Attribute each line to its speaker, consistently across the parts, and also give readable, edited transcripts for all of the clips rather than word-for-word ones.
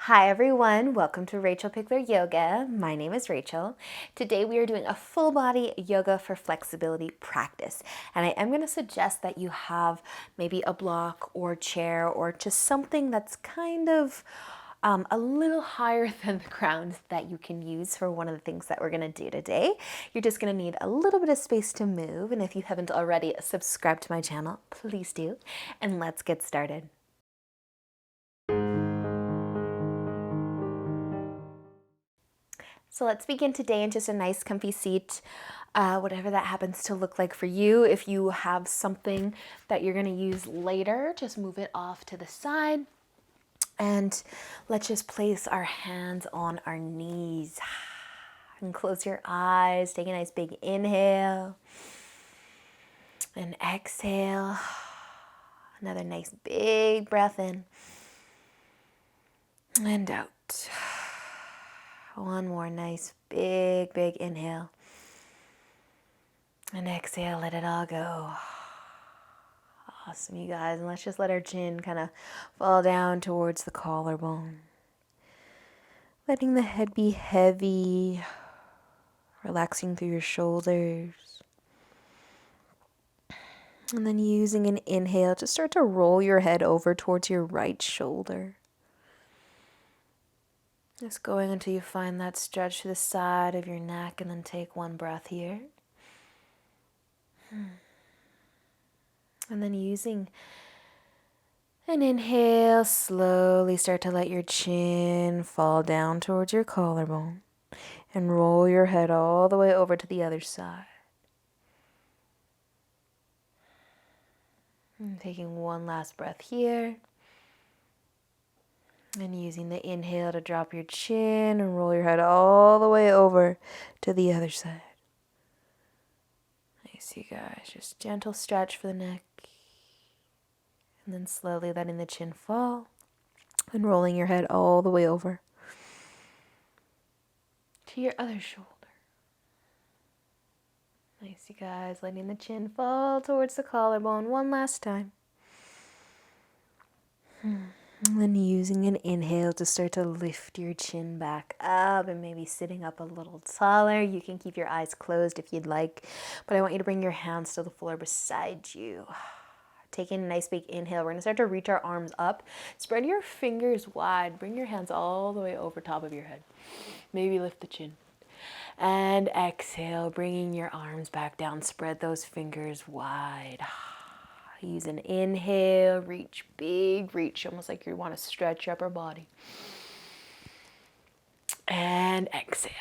Speaker 1: Hi everyone, welcome to Rachel Pichler Yoga. My name is Rachel. Today we are doing a full body yoga for flexibility practice. And I am going to suggest that you have maybe a block or chair or just something that's kind of a little higher than the ground that you can use for one of the things that we're going to do today. You're just going to need a little bit of space to move. And if you haven't already subscribed to my channel, please do. And let's get started. So let's begin today in just a nice comfy seat, whatever that happens to look like for you. If you have something that you're going to use later, just move it off to the side. And let's just place our hands on our knees. And close your eyes. Take a nice big inhale. And exhale. Another nice big breath in. And out. One more nice big inhale. And exhale, let it all go. Awesome, you guys. And let's just let our chin kind of fall down towards the collarbone. Letting the head be heavy. Relaxing through your shoulders. And then using an inhale, just start to roll your head over towards your right shoulder. Just going until you find that stretch to the side of your neck, and then take one breath here. And then using an inhale, slowly start to let your chin fall down towards your collarbone and roll your head all the way over to the other side. And taking one last breath here. And using the inhale to drop your chin and roll your head all the way over to the other side. Nice, you guys. Just gentle stretch for the neck. And then slowly letting the chin fall and rolling your head all the way over to your other shoulder. Nice, you guys. Letting the chin fall towards the collarbone one last time. And then using an inhale to start to lift your chin back up and maybe sitting up a little taller. You can keep your eyes closed if you'd like, but I want you to bring your hands to the floor beside you. Taking a nice big inhale, we're going to start to reach our arms up. Spread your fingers wide. Bring your hands all the way over top of your head. Maybe lift the chin. And exhale, bringing your arms back down. Spread those fingers wide. Use an inhale, reach, big reach, almost like you want to stretch your upper body. And exhale,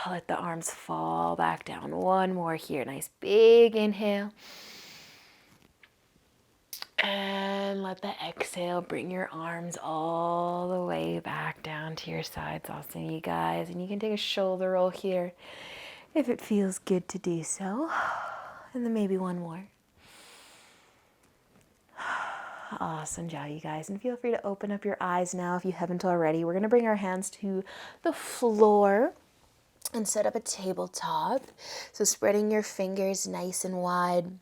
Speaker 1: let the arms fall back down. One more here, nice big inhale. And let the exhale bring your arms all the way back down to your sides. Awesome, you guys. And you can take a shoulder roll here if it feels good to do so. And then maybe one more. Awesome job, you guys. And feel free to open up your eyes now if you haven't already. We're going to bring our hands to the floor and set up a tabletop. So spreading your fingers nice and wide.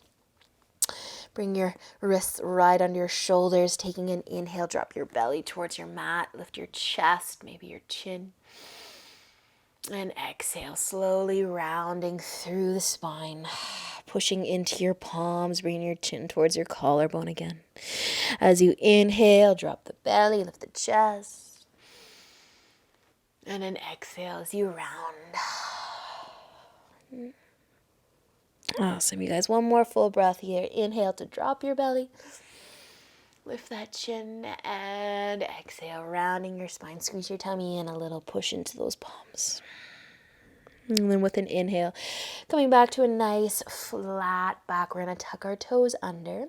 Speaker 1: Bring your wrists right under your shoulders. Taking an inhale, drop your belly towards your mat. Lift your chest, maybe your chin. And exhale, slowly rounding through the spine. Pushing into your palms, bringing your chin towards your collarbone again. As you inhale, drop the belly, lift the chest. And then exhale as you round. Awesome, you guys. One more full breath here. Inhale to drop your belly. Lift that chin and exhale, rounding your spine. Squeeze your tummy in a little, push into those palms. And then with an inhale, coming back to a nice flat back. We're going to tuck our toes under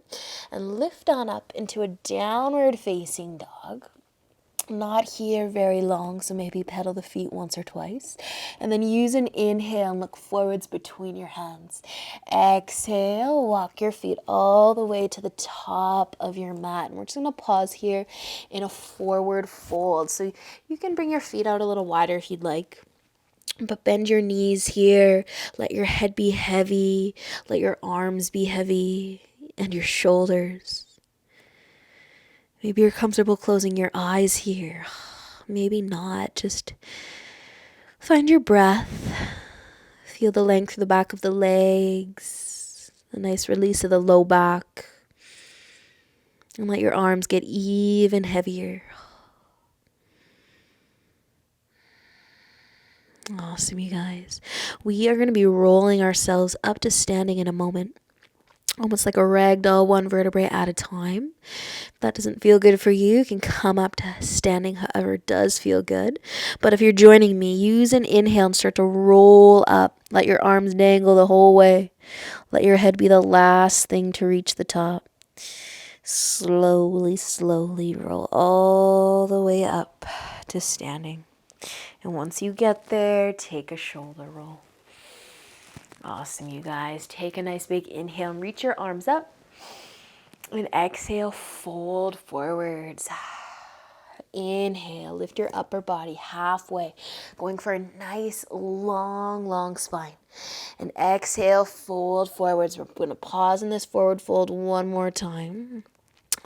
Speaker 1: and lift on up into a downward facing dog. Not here very long, so maybe pedal the feet once or twice. And then use an inhale and look forwards between your hands. Exhale, walk your feet all the way to the top of your mat. And we're just going to pause here in a forward fold. So you can bring your feet out a little wider if you'd like. But bend your knees here. Let your head be heavy. Let your arms be heavy and your shoulders. Maybe you're comfortable closing your eyes here. maybe not. Just find your breath. Feel the length through the back of the legs, a nice release of the low back. And let your arms get even heavier. Awesome, you guys. We are going to be rolling ourselves up to standing in a moment. Almost like a ragdoll, one vertebrae at a time. If that doesn't feel good for you, you can come up to standing however does feel good. But if you're joining me, use an inhale and start to roll up. Let your arms dangle the whole way. Let your head be the last thing to reach the top. Slowly, slowly roll all the way up to standing. And once you get there, take a shoulder roll. Awesome, you guys. Take a nice big inhale and reach your arms up. And exhale, fold forwards. Inhale, lift your upper body halfway, going for a nice long spine. And exhale, fold forwards. We're going to pause in this forward fold one more time.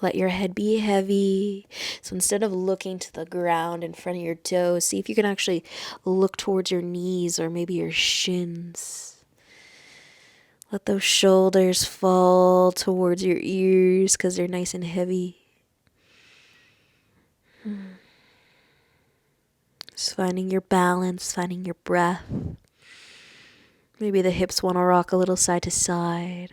Speaker 1: Let your head be heavy. So instead of looking to the ground in front of your toes, see if you can actually look towards your knees or maybe your shins. Let those shoulders fall towards your ears because they're nice and heavy. Just finding your balance, finding your breath. Maybe the hips want to rock a little side to side.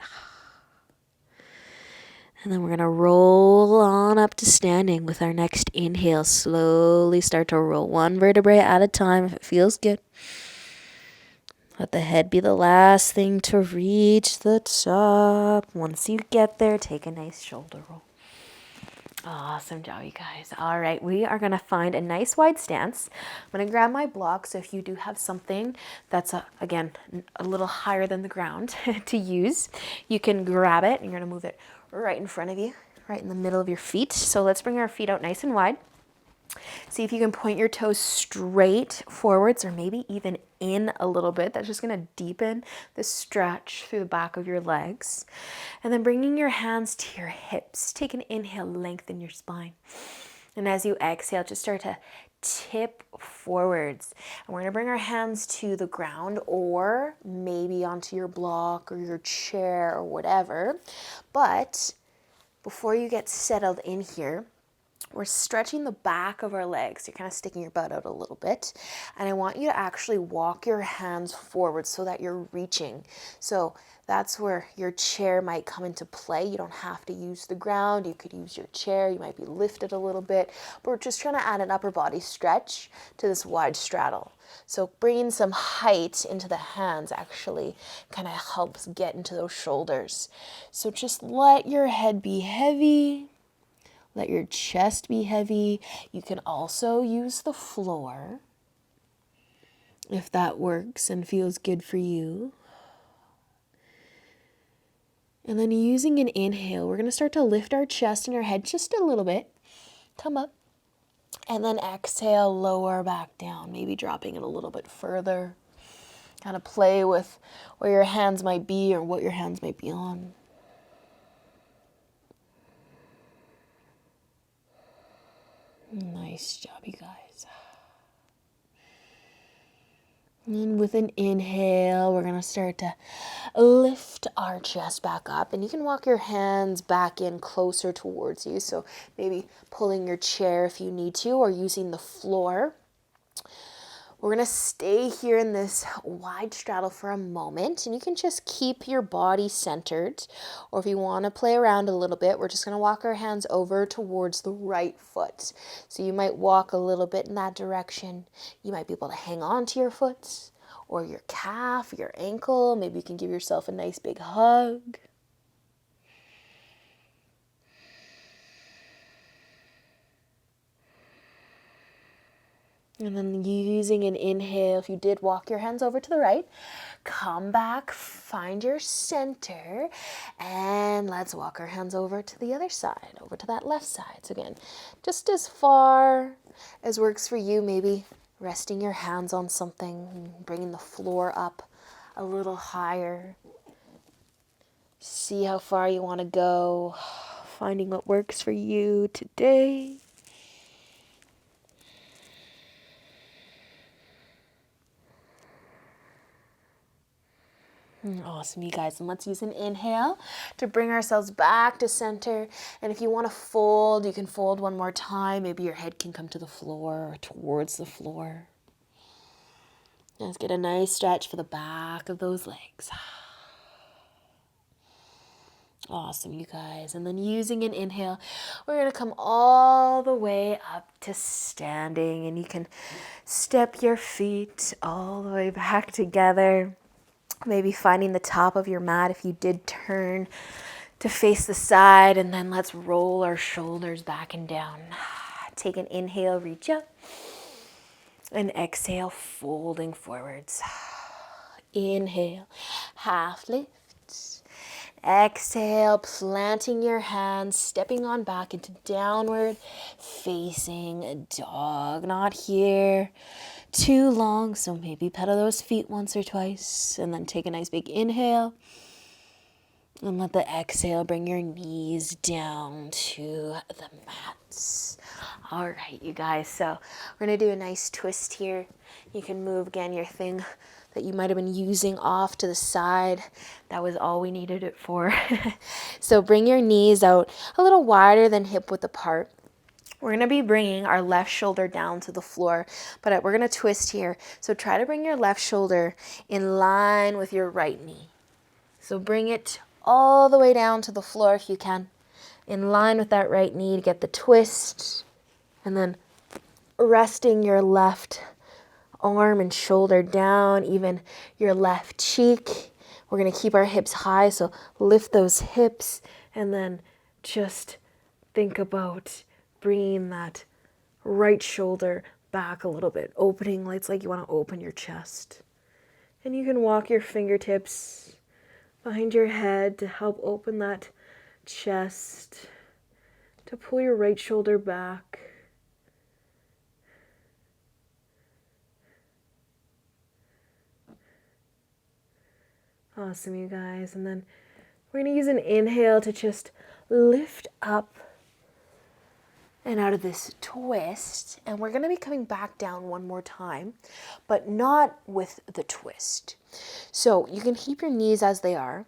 Speaker 1: And then we're going to roll on up to standing with our next inhale. Slowly start to roll one vertebrae at a time if it feels good. Let the head be the last thing to reach the top. Once you get there, take a nice shoulder roll. Awesome job, you guys. All right, we are going to find a nice wide stance. I'm going to grab my block, so if you do have something that's, again, a little higher than the ground to use, you can grab it, and you're going to move it right in front of you, right in the middle of your feet. So let's bring our feet out nice and wide. See if you can point your toes straight forwards or maybe even in a little bit. That's just going to deepen the stretch through the back of your legs. And then bringing your hands to your hips. Take an inhale, lengthen your spine. And as you exhale, just start to tip forwards. And we're going to bring our hands to the ground or maybe onto your block or your chair or whatever. But before you get settled in here, we're stretching the back of our legs. You're kind of sticking your butt out a little bit. And I want you to actually walk your hands forward so that you're reaching. So that's where your chair might come into play. You don't have to use the ground. You could use your chair. You might be lifted a little bit. But we're just trying to add an upper body stretch to this wide straddle. So bringing some height into the hands actually kind of helps get into those shoulders. So just let your head be heavy. Let your chest be heavy. You can also use the floor if that works and feels good for you. And then using an inhale, we're going to start to lift our chest and our head just a little bit. Come up. And then exhale, lower back down, maybe dropping it a little bit further. Kind of play with where your hands might be or what your hands might be on. Nice job, you guys. And with an inhale, we're going to start to lift our chest back up. And you can walk your hands back in closer towards you. So maybe pulling your chair if you need to or using the floor. We're going to stay here in this wide straddle for a moment, and you can just keep your body centered, or if you want to play around a little bit, we're just going to walk our hands over towards the right foot. So you might walk a little bit in that direction. You might be able to hang on to your foot or your calf, your ankle. Maybe you can give yourself a nice big hug. And then using an inhale, if you did walk your hands over to the right, come back, find your center, and let's walk our hands over to the other side, over to that left side. So again, just as far as works for you, maybe resting your hands on something, bringing the floor up a little higher. See how far you want to go, finding what works for you today. Awesome, you guys. And let's use an inhale to bring ourselves back to center. And if you want to fold, you can fold one more time. Maybe your head can come to the floor or towards the floor. Let's get a nice stretch for the back of those legs. Awesome, you guys. And then using an inhale, we're going to come all the way up to standing. And you can step your feet all the way back together. Maybe finding the top of your mat if you did turn to face the side. And then let's roll our shoulders back and down. Take an inhale, reach up. And exhale, folding forwards. Inhale, half lift. Exhale, planting your hands, stepping on back into downward facing dog. Not here too long, so maybe pedal those feet once or twice. And then take a nice big inhale. And let the exhale bring your knees down to the mats. All right, you guys. So we're going to do a nice twist here. You can move again your thing that you might have been using off to the side. That was all we needed it for. So bring your knees out a little wider than hip width apart. We're going to be bringing our left shoulder down to the floor, but we're going to twist here. So try to bring your left shoulder in line with your right knee. So bring it all the way down to the floor if you can, in line with that right knee to get the twist, and then resting your left arm and shoulder down, even your left cheek. We're going to keep our hips high, so lift those hips, and then just think about bringing that right shoulder back a little bit, opening, it's like you want to open your chest. And you can walk your fingertips behind your head to help open that chest, to pull your right shoulder back. Awesome, you guys. And then we're going to use an inhale to just lift up and out of this twist. And we're going to be coming back down one more time, but not with the twist. So you can keep your knees as they are.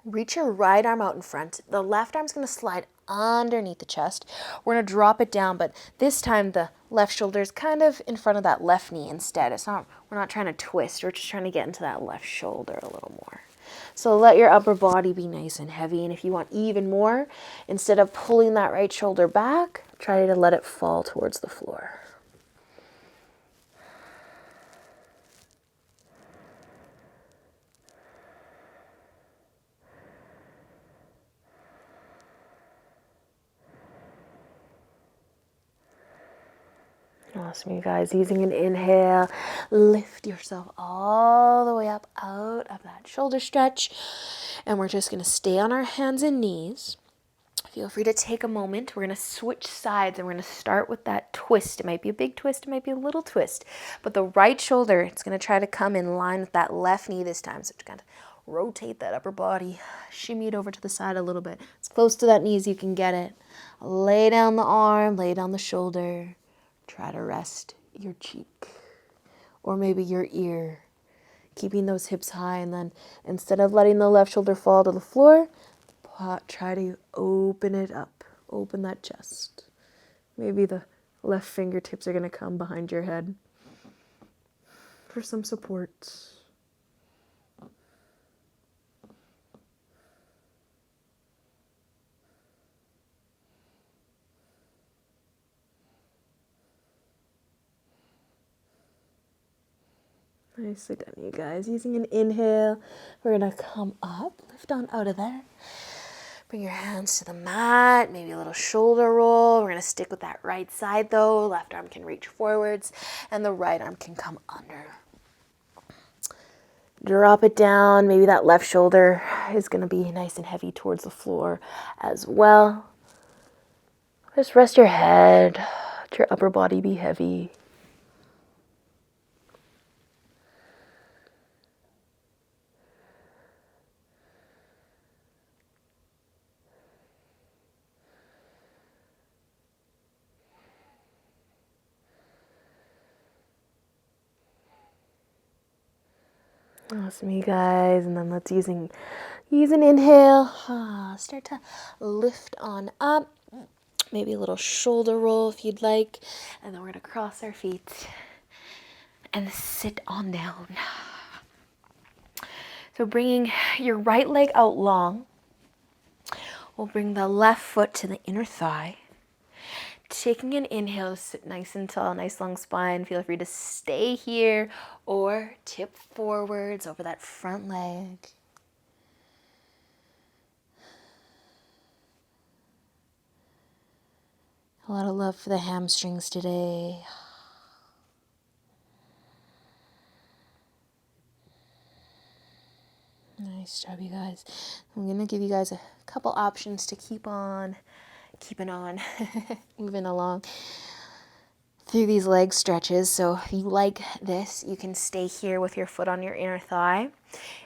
Speaker 1: Reach your right arm out in front. The left arm's going to slide underneath the chest. We're going to drop it down, but this time the left shoulder is kind of in front of that left knee instead. We're not trying to twist. We're just trying to get into that left shoulder a little more. So let your upper body be nice and heavy. And if you want even more, instead of pulling that right shoulder back, try to let it fall towards the floor. Awesome, you guys. Using an inhale, lift yourself all the way up out of that shoulder stretch. And we're just going to stay on our hands and knees. Feel free to take a moment. We're going to switch sides and we're going to start with that twist. It might be a big twist, it might be a little twist. But the right shoulder, it's going to try to come in line with that left knee this time. So just kind of rotate that upper body, shimmy it over to the side a little bit. As close to that knee as you can get it. Lay down the arm, lay down the shoulder. Try to rest your cheek or maybe your ear, keeping those hips high. And then instead of letting the left shoulder fall to the floor, try to open it up, open that chest. Maybe the left fingertips are going to come behind your head for some support. Nicely done, you guys. Using an inhale, we're going to come up, lift on out of there. Bring your hands to the mat, maybe a little shoulder roll. We're going to stick with that right side though. Left arm can reach forwards and the right arm can come under. Drop it down. Maybe that left shoulder is going to be nice and heavy towards the floor as well. Just rest your head. Let your upper body be heavy. Awesome, you guys. And then let's use an inhale. Start to lift on up. Maybe a little shoulder roll if you'd like. And then we're going to cross our feet and sit on down. So bringing your right leg out long. We'll bring the left foot to the inner thigh. Taking an inhale, sit nice and tall, nice long spine. Feel free to stay here or tip forwards over that front leg. A lot of love for the hamstrings today. Nice job, you guys. I'm going to give you guys a couple options to keep on keeping on, moving along through these leg stretches. So if you like this, you can stay here with your foot on your inner thigh.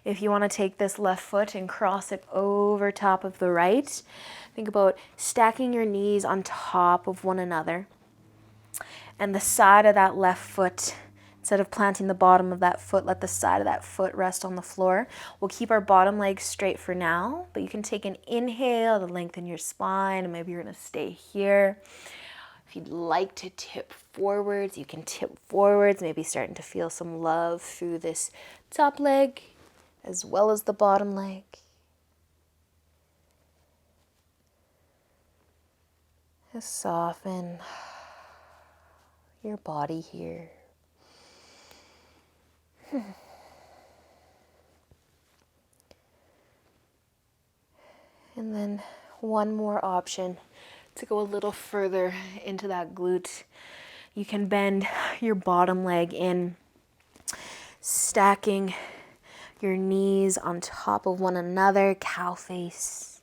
Speaker 1: If you want to take this left foot and cross it over top of the right, think about stacking your knees on top of one another. And the side of that left foot, instead of planting the bottom of that foot, let the side of that foot rest on the floor. We'll keep our bottom leg straight for now, but you can take an inhale to lengthen your spine, and maybe you're going to stay here. If you'd like to tip forwards, you can tip forwards, maybe starting to feel some love through this top leg as well as the bottom leg. Just soften your body here. And then one more option to go a little further into that glute. You can bend your bottom leg in, stacking your knees on top of one another, cow face.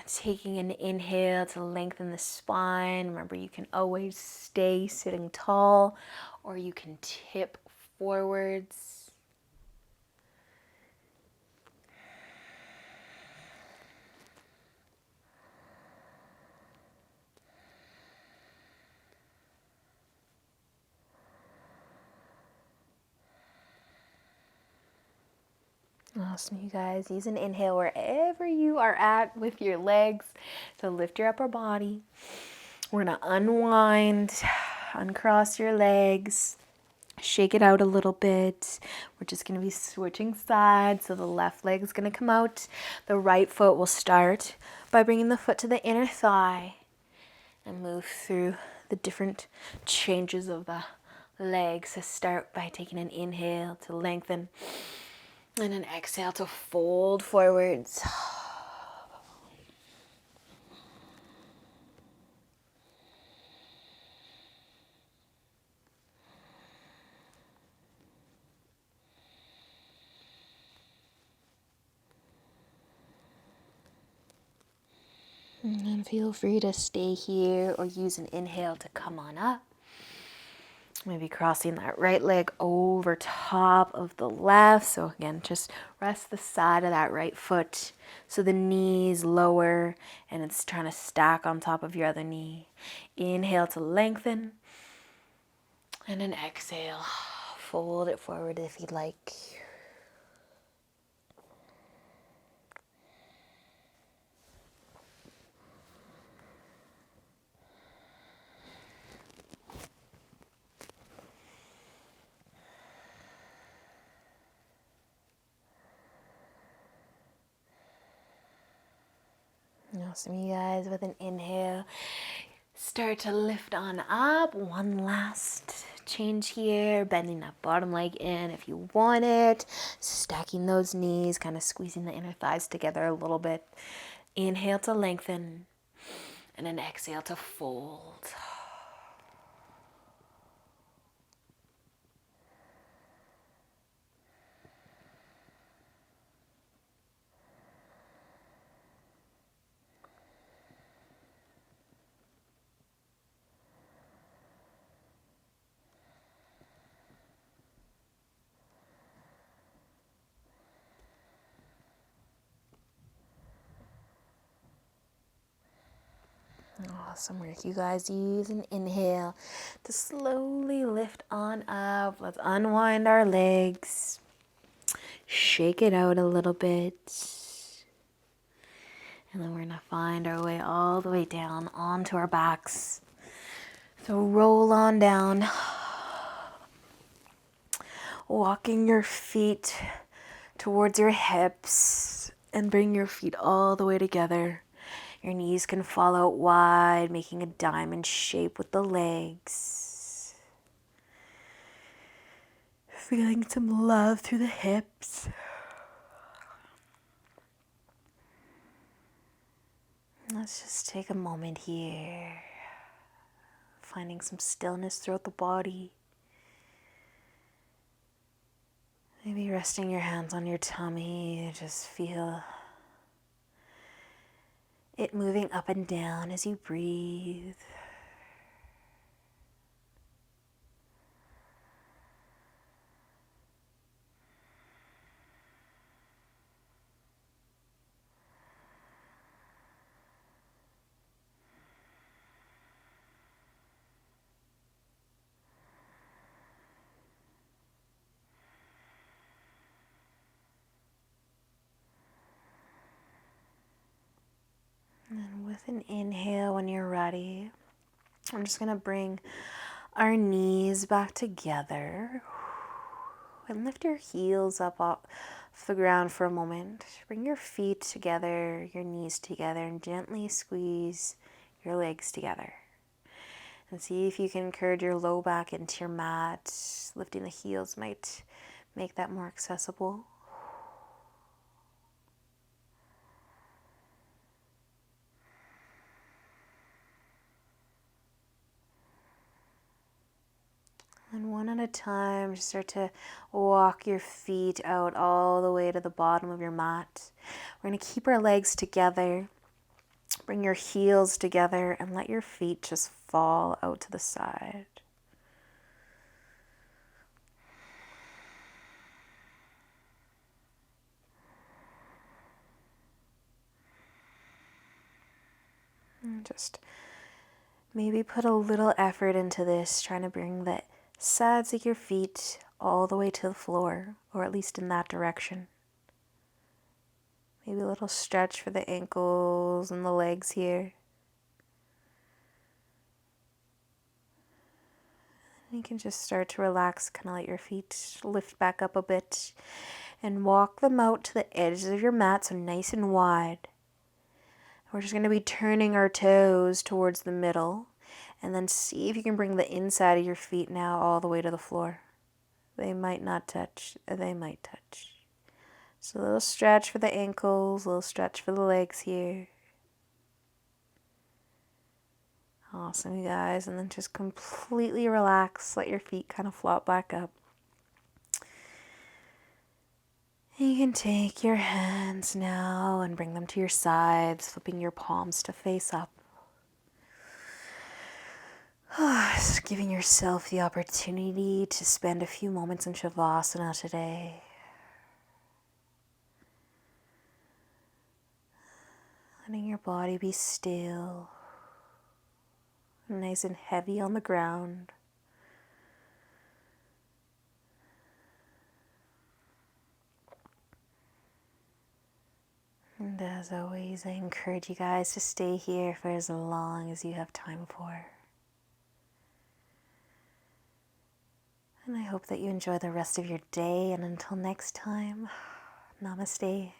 Speaker 1: Taking an inhale to lengthen the spine. Remember, you can always stay sitting tall, or you can tip forwards. Awesome, you guys. Use an inhale wherever you are at with your legs. So lift your upper body. We're going to unwind, uncross your legs, shake it out a little bit. We're just going to be switching sides. So the left leg is going to come out. The right foot will start by bringing the foot to the inner thigh and move through the different changes of the legs. So start by taking an inhale to lengthen. And an exhale to fold forwards. And then feel free to stay here or use an inhale to come on up. Maybe crossing that right leg over top of the left. So again, just rest the side of that right foot so the knee's lower and it's trying to stack on top of your other knee. Inhale to lengthen. And an exhale. Fold it forward if you'd like. Awesome, you guys. With an inhale, start to lift on up. One last change here. Bending that bottom leg in if you want it. Stacking those knees, kind of squeezing the inner thighs together a little bit. Inhale to lengthen. And an exhale to fold. Awesome work, you guys. Use an inhale to slowly lift on up. Let's unwind our legs. Shake it out a little bit. And then we're going to find our way all the way down onto our backs. So roll on down. Walking your feet towards your hips and bring your feet all the way together. Your knees can fall out wide, making a diamond shape with the legs. Feeling some love through the hips. Let's just take a moment here. Finding some stillness throughout the body. Maybe resting your hands on your tummy. Just feel it moving up and down as you breathe. And with an inhale, when you're ready, I'm just going to bring our knees back together and lift your heels up off the ground for a moment. Bring your feet together, your knees together, and gently squeeze your legs together. And see if you can encourage your low back into your mat. Lifting the heels might make that more accessible. And one at a time, just start to walk your feet out all the way to the bottom of your mat. We're going to keep our legs together. Bring your heels together and let your feet just fall out to the side. And just maybe put a little effort into this, trying to bring the sides of your feet all the way to the floor, or at least in that direction. Maybe a little stretch for the ankles and the legs here. You can just start to relax, kind of let your feet lift back up a bit and walk them out to the edges of your mat, so nice and wide. We're just going to be turning our toes towards the middle, and then see if you can bring the inside of your feet now all the way to the floor. They might not touch, they might touch. So a little stretch for the ankles, a little stretch for the legs here. Awesome, you guys. And then just completely relax, let your feet kind of flop back up. You can take your hands now and bring them to your sides, flipping your palms to face up. Just giving yourself the opportunity to spend a few moments in Shavasana today. Letting your body be still, nice and heavy on the ground. And as always, I encourage you guys to stay here for as long as you have time for. And I hope that you enjoy the rest of your day, and until next time, namaste.